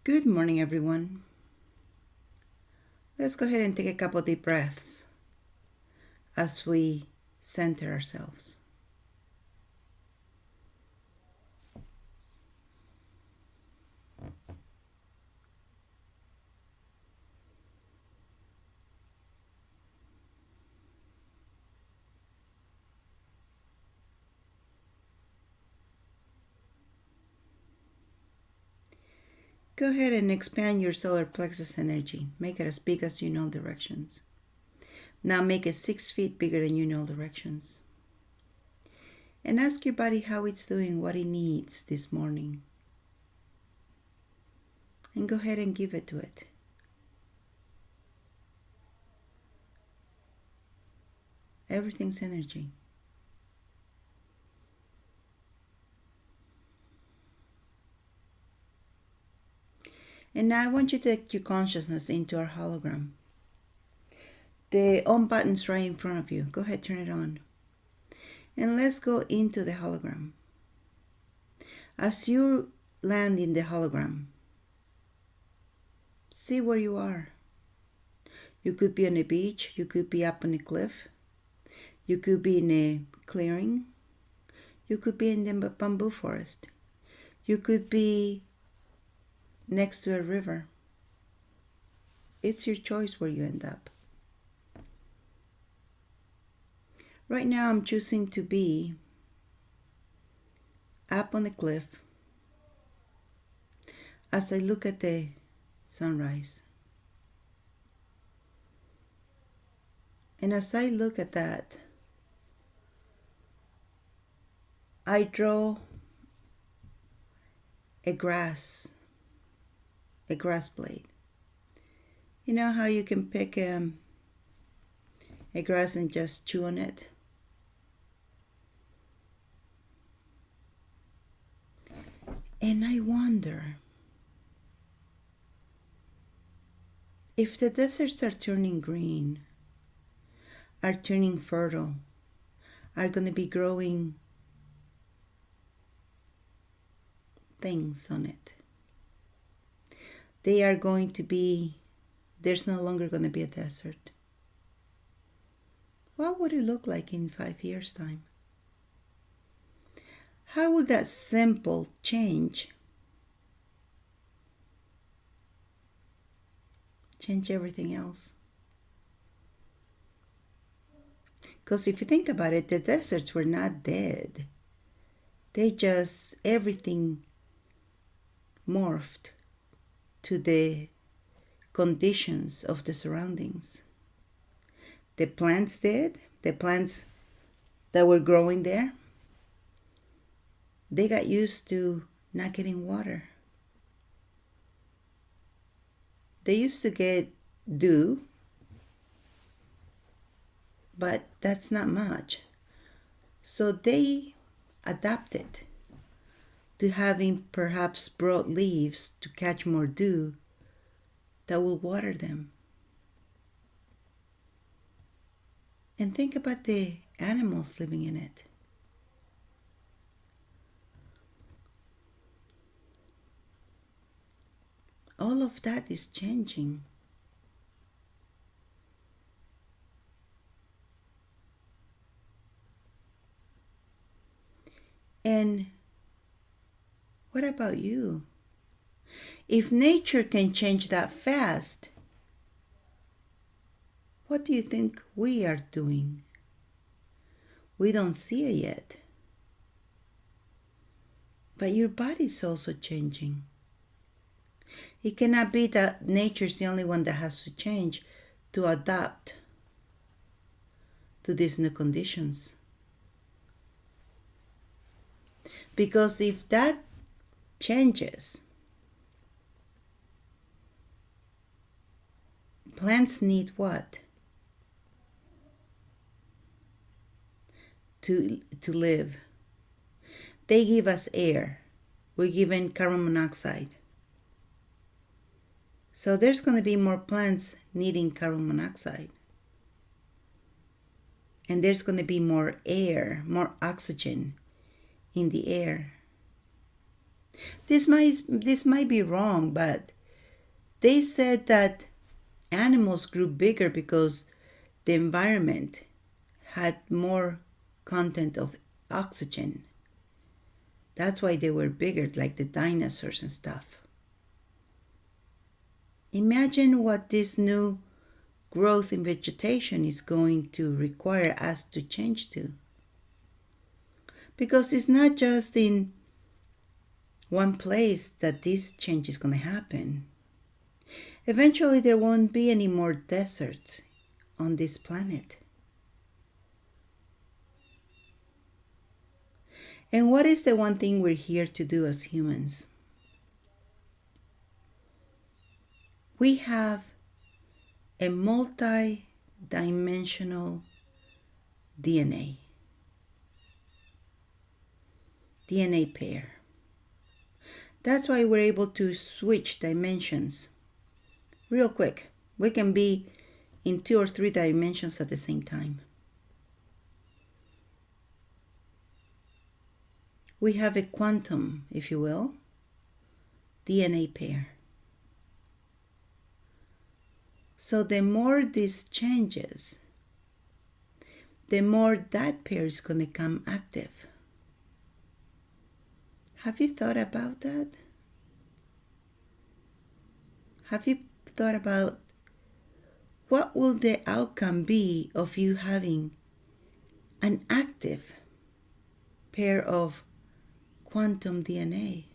Good morning, everyone. Let's go ahead and take a couple deep breaths as we center ourselves. Go ahead and expand your solar plexus energy. Make it as big as you know directions. Now make it 6 feet bigger than you know directions. And ask your body how it's doing, what it needs this morning. And go ahead and give it to it. Everything's energy. And now I want you to take your consciousness into our hologram. The on button's right in front of you. Go ahead, turn it on. And let's go into the hologram. As you land in the hologram, see where you are. You could be on a beach. You could be up on a cliff. You could be in a clearing. You could be in the bamboo forest. You could be next to a river. It's your choice where you end up. Right now I'm choosing to be up on the cliff as I look at the sunrise. And as I look at that, I draw a grass blade. You know how you can pick a grass and just chew on it? And I wonder if the deserts are turning green, are turning fertile, are going to be growing things on it. They are going to be, there's no longer going to be a desert. What would it look like in 5 years' time? How would that simple change everything else? Because if you think about it, the deserts were not dead. They just, everything morphed to the conditions of the surroundings. The plants did, the plants that were growing there, they got used to not getting water. They used to get dew, but that's not much. So they adapted to having perhaps broad leaves to catch more dew that will water them. And think about the animals living in it. All of that is changing. And what about you? If nature can change that fast, what do you think we are doing? We don't see it yet. But your body's also changing. It cannot be that nature's the only one that has to change to adapt to these new conditions. Because if that changes, plants need what? To live. They give us air. We're given carbon monoxide. So there's going to be more plants needing carbon monoxide. And there's going to be more air, more oxygen in the air. This might be wrong, but They said that animals grew bigger because the environment had more content of oxygen. That's why they were bigger, like the dinosaurs and stuff. Imagine what this new growth in vegetation is going to require us to change to. Because it's not just in one place that this change is going to happen. Eventually, there won't be any more deserts on this planet. And what is the one thing we're here to do as humans? We have a multi-dimensional DNA pair. That's why we're able to switch dimensions real quick. We can be in 2 or 3 dimensions at the same time. We have a quantum, if you will, DNA pair. So the more this changes, the more that pair is going to come active. Have you thought about that? Have you thought about what will the outcome be of you having an active pair of quantum DNA?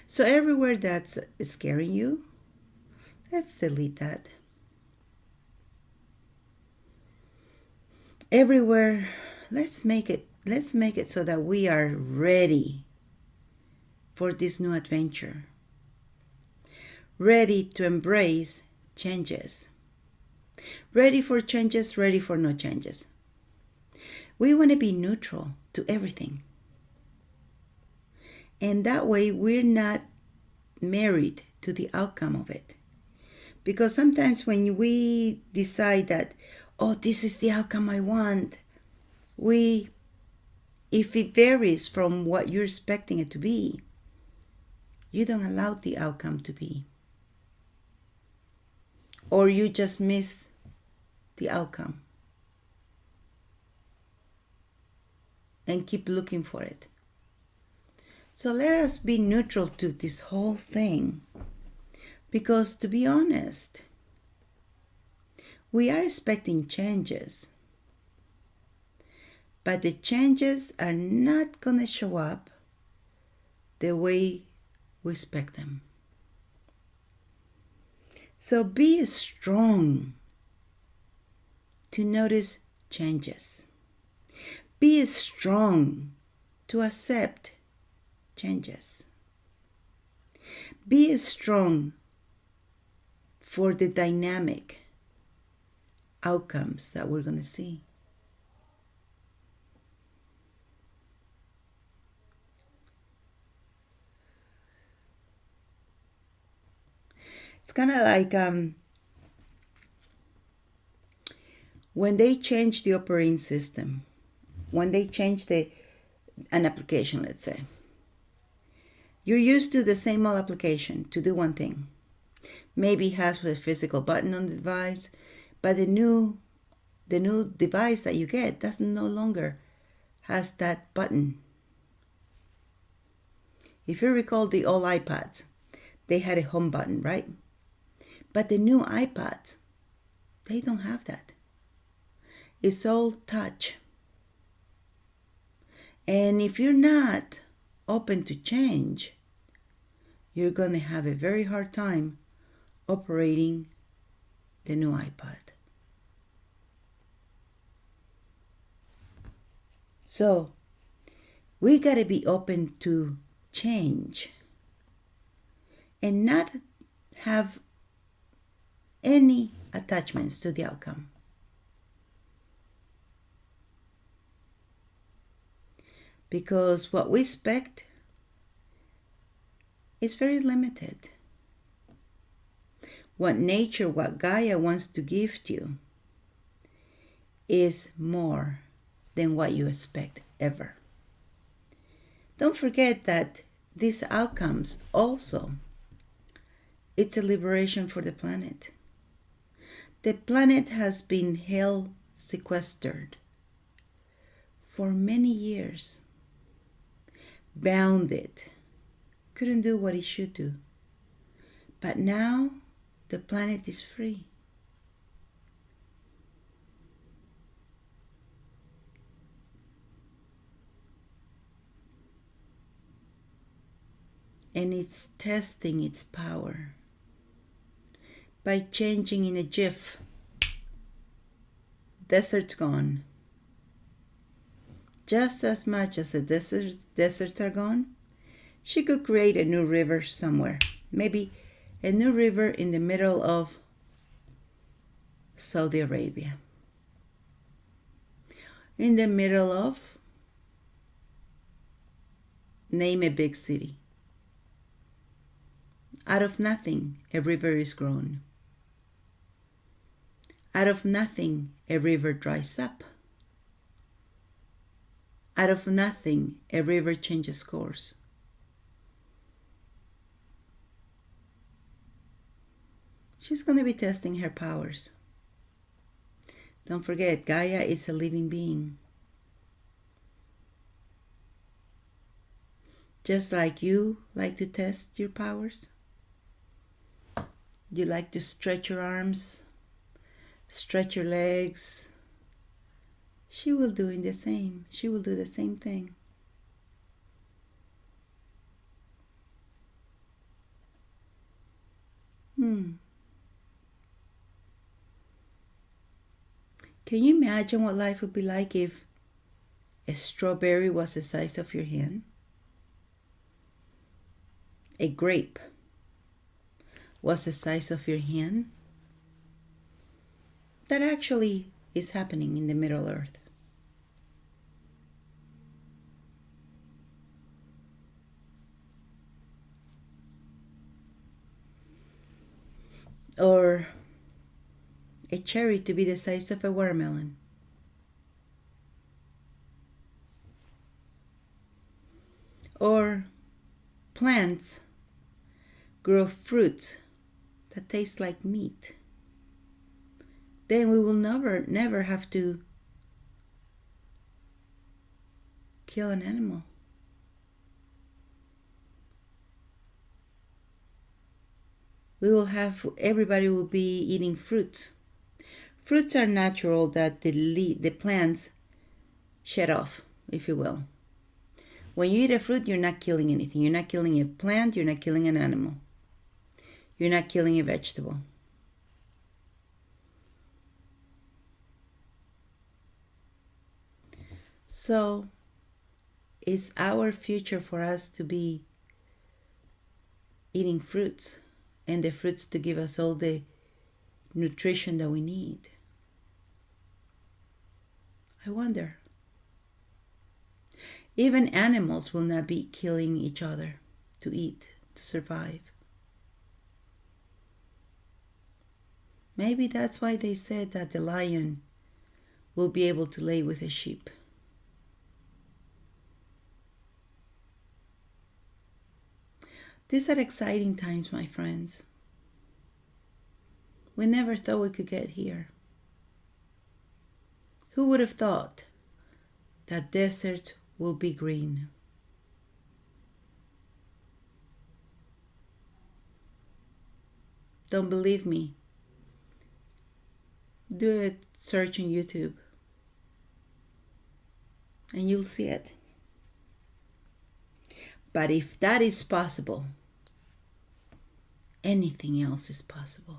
So everywhere that's scaring you, let's delete that. Everywhere, let's make it so that we are ready for this new adventure. Ready to embrace changes. Ready for changes, ready for no changes. We want to be neutral to everything. And that way we're not married to the outcome of it. Because sometimes when we decide that, oh, this is the outcome I want, if it varies from what you're expecting it to be, you don't allow the outcome to be. Or you just miss the outcome and keep looking for it. So let us be neutral to this whole thing. Because to be honest, we are expecting changes. But the changes are not going to show up the way we expect them. So be strong to notice changes. Be strong to accept changes. Be strong for the dynamic outcomes that we're going to see. It's kind of like when they change the operating system, when they change an application, let's say. You're used to the same old application to do one thing. Maybe it has a physical button on the device, but the new device that you get doesn't no longer has that button. If you recall the old iPads, they had a home button, right? But the new iPads, they don't have that. It's all touch. And if you're not open to change, you're going to have a very hard time operating the new iPad. So we got to be open to change and not have any attachments to the outcome. Because what we expect is very limited. What nature, what Gaia wants to gift you is more than what you expect ever. Don't forget that these outcomes also, it's a liberation for the planet. The planet has been held sequestered for many years, bounded, couldn't do what it should do. But now the planet is free. And it's testing its power by changing in a jiff. Desert's gone. Just as much as the deserts are gone, she could create a new river somewhere. Maybe a new river in the middle of Saudi Arabia. In the middle of, name a big city. Out of nothing, a river is grown. Out of nothing, a river dries up. Out of nothing, a river changes course. She's going to be testing her powers. Don't forget, Gaia is a living being. Just like you like to test your powers. You like to stretch your arms, stretch your legs. She will do the same. She will do the same thing. Can you imagine what life would be like if a strawberry was the size of your hand? A grape was the size of your hand? That actually is happening in the Middle Earth. Or a cherry to be the size of a watermelon. Or plants grow fruits that taste like meat. Then we will never have to kill an animal. Everybody will be eating fruits. Fruits are natural that the plants shed off, if you will. When you eat a fruit, you're not killing anything. You're not killing a plant, you're not killing an animal. You're not killing a vegetable. So, it's our future for us to be eating fruits, and the fruits to give us all the nutrition that we need. I wonder. Even animals will not be killing each other to eat, to survive. Maybe that's why they said that the lion will be able to lay with a sheep. These are exciting times, my friends. We never thought we could get here. Who would have thought that deserts will be green? Don't believe me? Do a search on YouTube and you'll see it. But if that is possible, anything else is possible.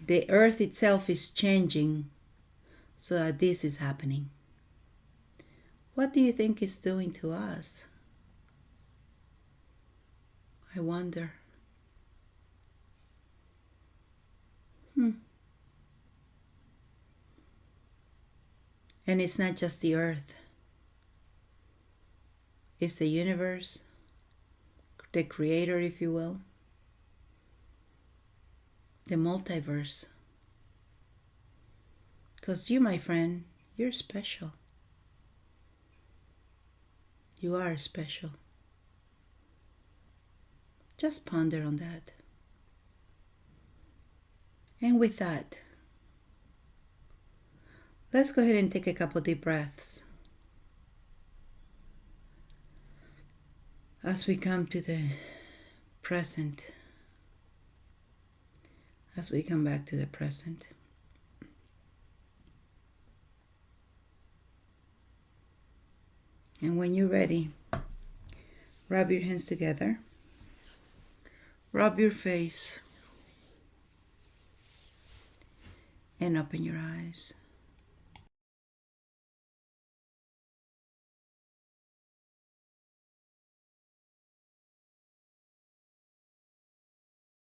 The earth itself is changing so that this is happening. What do you think it's doing to us? I wonder. And it's not just the earth. It's the universe, the creator, if you will, the multiverse. Because you, my friend, you're special. You are special. Just ponder on that. And with that, let's go ahead and take a couple deep breaths as we come to the present, as we come back to the present. And when you're ready, rub your hands together, rub your face, and open your eyes.